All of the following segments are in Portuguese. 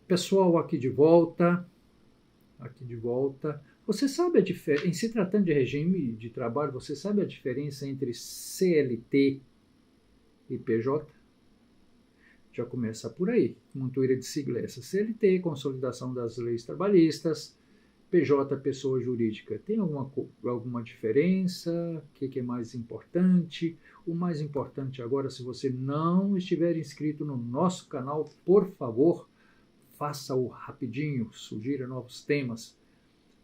Pessoal, aqui de volta. Você sabe a diferença, em se tratando de regime de trabalho, você sabe a diferença entre CLT e PJ? Já começa por aí. Montoeira de sigla essa. CLT, Consolidação das Leis Trabalhistas. PJ, pessoa jurídica. Tem alguma diferença? O que é mais importante? O mais importante agora, se você não estiver inscrito no nosso canal, por favor, faça-o rapidinho, sugira novos temas,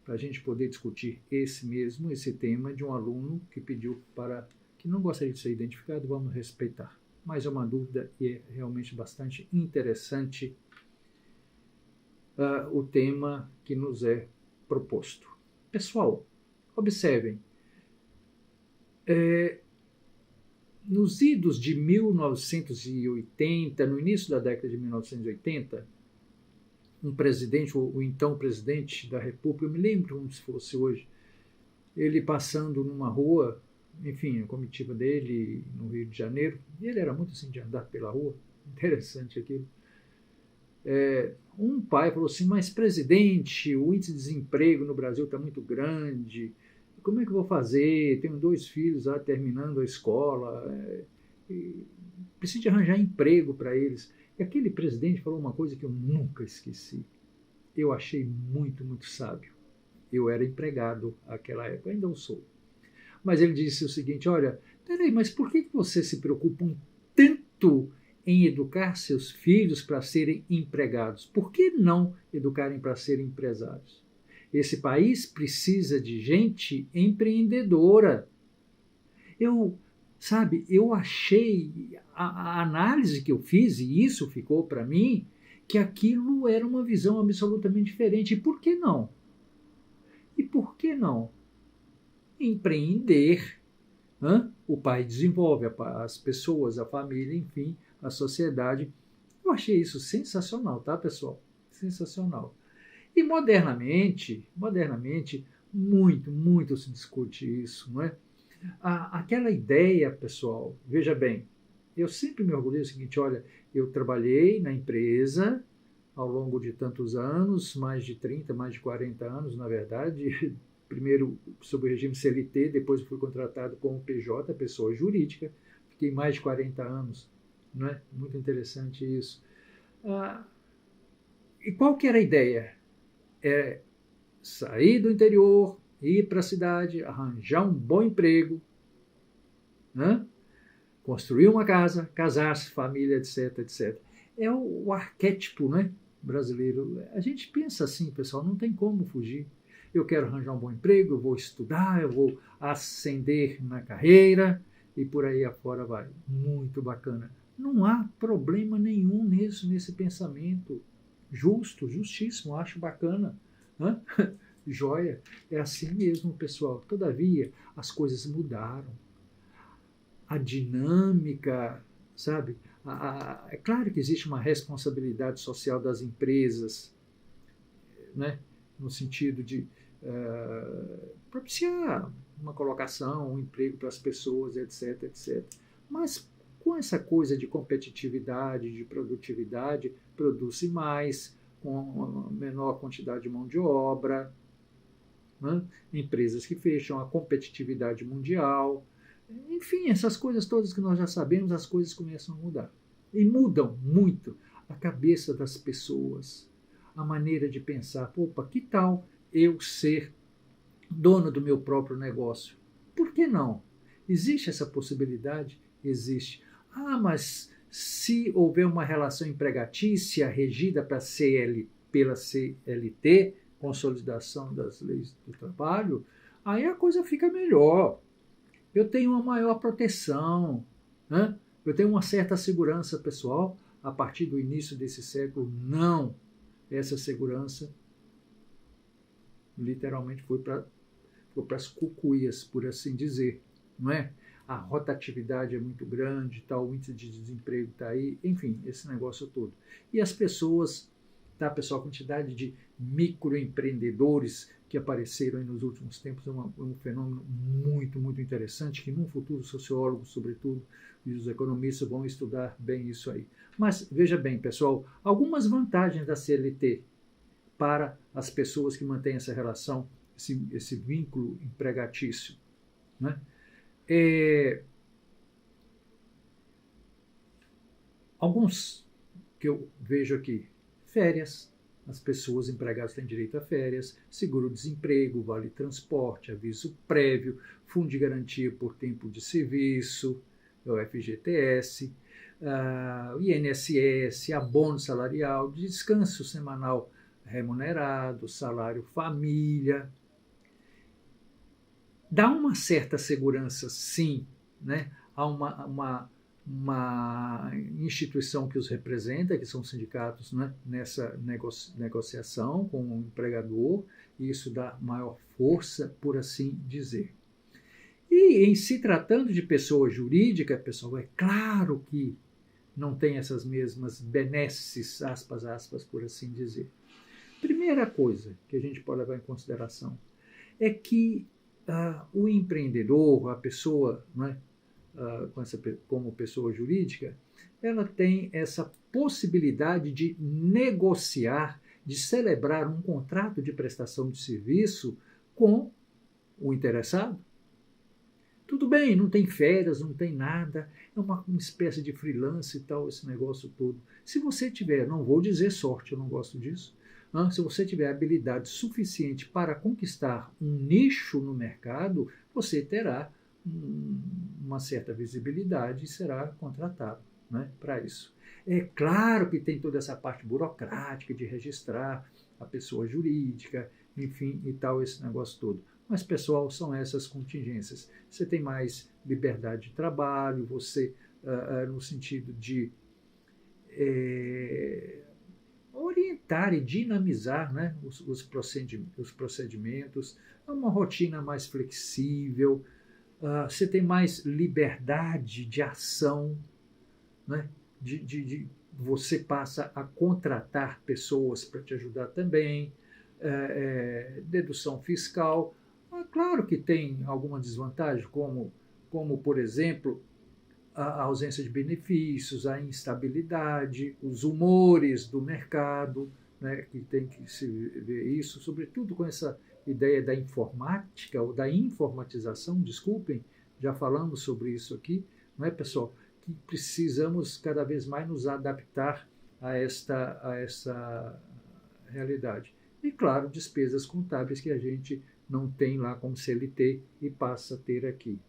para a gente poder discutir esse tema de um aluno que pediu que não gostaria de ser identificado, vamos respeitar. Mas é uma dúvida e é realmente bastante interessante o tema que nos é proposto. Pessoal, observem, nos idos de 1980, no início da década de 1980, um presidente, o então presidente da República, eu me lembro como se fosse hoje, ele passando numa rua, enfim, a comitiva dele no Rio de Janeiro, e ele era muito assim de andar pela rua, interessante aquilo. Um pai falou assim, mas presidente, o índice de desemprego no Brasil está muito grande, como é que eu vou fazer? Tenho 2 filhos lá terminando a escola, preciso de arranjar emprego para eles. E aquele presidente falou uma coisa que eu nunca esqueci. Eu achei muito, muito sábio. Eu era empregado naquela época, ainda o sou. Mas ele disse o seguinte, olha, peraí, mas por que vocês se preocupam tanto em educar seus filhos para serem empregados? Por que não educarem para serem empresários? Esse país precisa de gente empreendedora. Eu achei, a análise que eu fiz, e isso ficou para mim, que aquilo era uma visão absolutamente diferente. E por que não? Empreender. O pai desenvolve as pessoas, a família, enfim, a sociedade. Eu achei isso sensacional, tá, pessoal? Sensacional. E modernamente, muito, muito se discute isso, não é? Aquela ideia, pessoal, veja bem, eu sempre me orgulhei do seguinte, olha, eu trabalhei na empresa ao longo de tantos anos, mais de 30, mais de 40 anos, na verdade, primeiro sob o regime CLT, depois fui contratado como PJ, pessoa jurídica, fiquei mais de 40 anos, não é? Muito interessante isso. E qual que era a ideia? Sair do interior, ir para a cidade, arranjar um bom emprego, construir uma casa, casar-se, família, etc, etc. É o arquétipo, né, brasileiro. A gente pensa assim, pessoal, não tem como fugir. Eu quero arranjar um bom emprego, eu vou estudar, eu vou ascender na carreira e por aí afora vai. Muito bacana. Não há problema nenhum nesse pensamento. Justíssimo, acho bacana. Joia, é assim mesmo, pessoal. Todavia, as coisas mudaram. A dinâmica, sabe? É claro que existe uma responsabilidade social das empresas, né? No sentido de propiciar uma colocação, um emprego para as pessoas, etc, etc. Mas com essa coisa de competitividade, de produtividade, produz-se mais, com menor quantidade de mão de obra, empresas que fecham, a competitividade mundial, enfim, essas coisas todas que nós já sabemos, as coisas começam a mudar. E mudam muito a cabeça das pessoas, a maneira de pensar. Opa, que tal eu ser dono do meu próprio negócio? Por que não? Existe essa possibilidade? Existe. Mas se houver uma relação empregatícia regida pela CLT, Consolidação das Leis do Trabalho, aí a coisa fica melhor. Eu tenho uma maior proteção, eu tenho uma certa segurança pessoal. A partir do início desse século, não. Essa segurança literalmente foi para as cucuias, por assim dizer, não é? A rotatividade é muito grande, o índice de desemprego está aí, enfim, esse negócio todo. E as pessoas tá, pessoal? A quantidade de microempreendedores que apareceram aí nos últimos tempos é um fenômeno muito, muito interessante, que num futuro sociólogos, sobretudo, e os economistas vão estudar bem isso aí. Mas, veja bem, pessoal, algumas vantagens da CLT para as pessoas que mantêm essa relação, esse vínculo empregatício, né? Alguns que eu vejo aqui: férias, as pessoas empregadas têm direito a férias, seguro-desemprego, vale-transporte, aviso prévio, fundo de garantia por tempo de serviço, o FGTS, o INSS, abono salarial, descanso semanal remunerado, salário família. Dá uma certa segurança, sim, né? Há uma instituição que os representa, que são os sindicatos, né, nessa negociação com o empregador, e isso dá maior força, por assim dizer. E em se tratando de pessoa jurídica, pessoal, é claro que não tem essas mesmas benesses, aspas, aspas, por assim dizer. Primeira coisa que a gente pode levar em consideração é que o empreendedor, a pessoa, né, como pessoa jurídica, ela tem essa possibilidade de negociar, de celebrar um contrato de prestação de serviço com o interessado. Tudo bem, não tem férias, não tem nada, é uma espécie de freelance e tal, esse negócio todo. Se você tiver, não vou dizer sorte, eu não gosto disso, se você tiver habilidade suficiente para conquistar um nicho no mercado, você terá uma certa visibilidade e será contratado, né, para isso. É claro que tem toda essa parte burocrática de registrar a pessoa jurídica, enfim, e tal, esse negócio todo. Mas, pessoal, são essas contingências. Você tem mais liberdade de trabalho, você, no sentido de orientar e dinamizar, né, os procedimentos, é uma rotina mais flexível, você tem mais liberdade de ação, né? Você passa a contratar pessoas para te ajudar também, dedução fiscal. Claro que tem alguma desvantagem, como por exemplo, a ausência de benefícios, a instabilidade, os humores do mercado, né, que tem que se ver isso, sobretudo com essa ideia da informática, ou da informatização, desculpem, já falamos sobre isso aqui, não é, pessoal? Que precisamos cada vez mais nos adaptar a essa realidade. E, claro, despesas contábeis que a gente não tem lá como CLT e passa a ter aqui.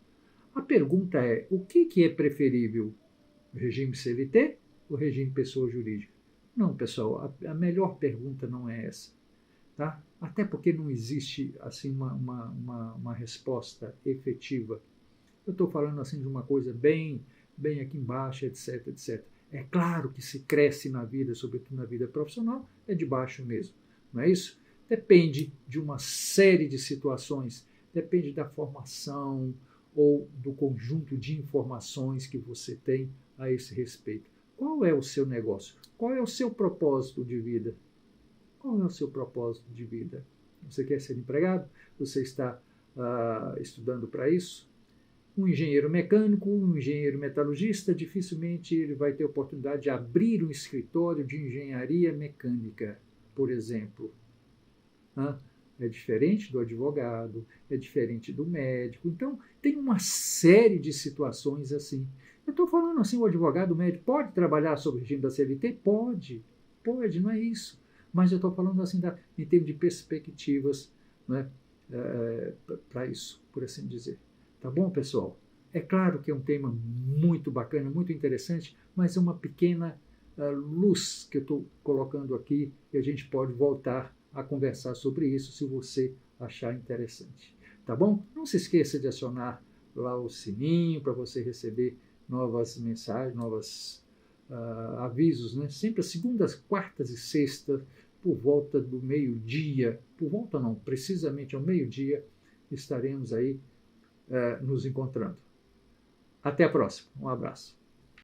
A pergunta é: o que é preferível? O regime CLT ou o regime pessoa jurídica? Não, pessoal, a melhor pergunta não é essa. Tá? Até porque não existe assim uma resposta efetiva. Eu estou falando assim de uma coisa bem aqui embaixo, etc, etc. É claro que se cresce na vida, sobretudo na vida profissional, é de baixo mesmo, não é isso? Depende de uma série de situações, depende da formação ou do conjunto de informações que você tem a esse respeito. Qual é o seu negócio? Qual é o seu propósito de vida? Qual é o seu propósito de vida? Você quer ser empregado? Você está estudando para isso? Um engenheiro mecânico, um engenheiro metalurgista, dificilmente ele vai ter oportunidade de abrir um escritório de engenharia mecânica, por exemplo. É diferente do advogado, é diferente do médico. Então, tem uma série de situações assim. Eu estou falando assim, o advogado, o médico, pode trabalhar sob o regime da CLT? Pode, não é isso. Mas eu estou falando assim em termos de perspectivas, né, para isso, por assim dizer. Tá bom, pessoal? É claro que é um tema muito bacana, muito interessante, mas é uma pequena luz que eu estou colocando aqui e a gente pode voltar a conversar sobre isso se você achar interessante. Tá bom? Não se esqueça de acionar lá o sininho para você receber novas mensagens, novos avisos, né? Sempre às segundas, quartas e sextas, por volta do meio-dia, por volta não, precisamente ao meio-dia, estaremos aí nos encontrando. Até a próxima. Um abraço.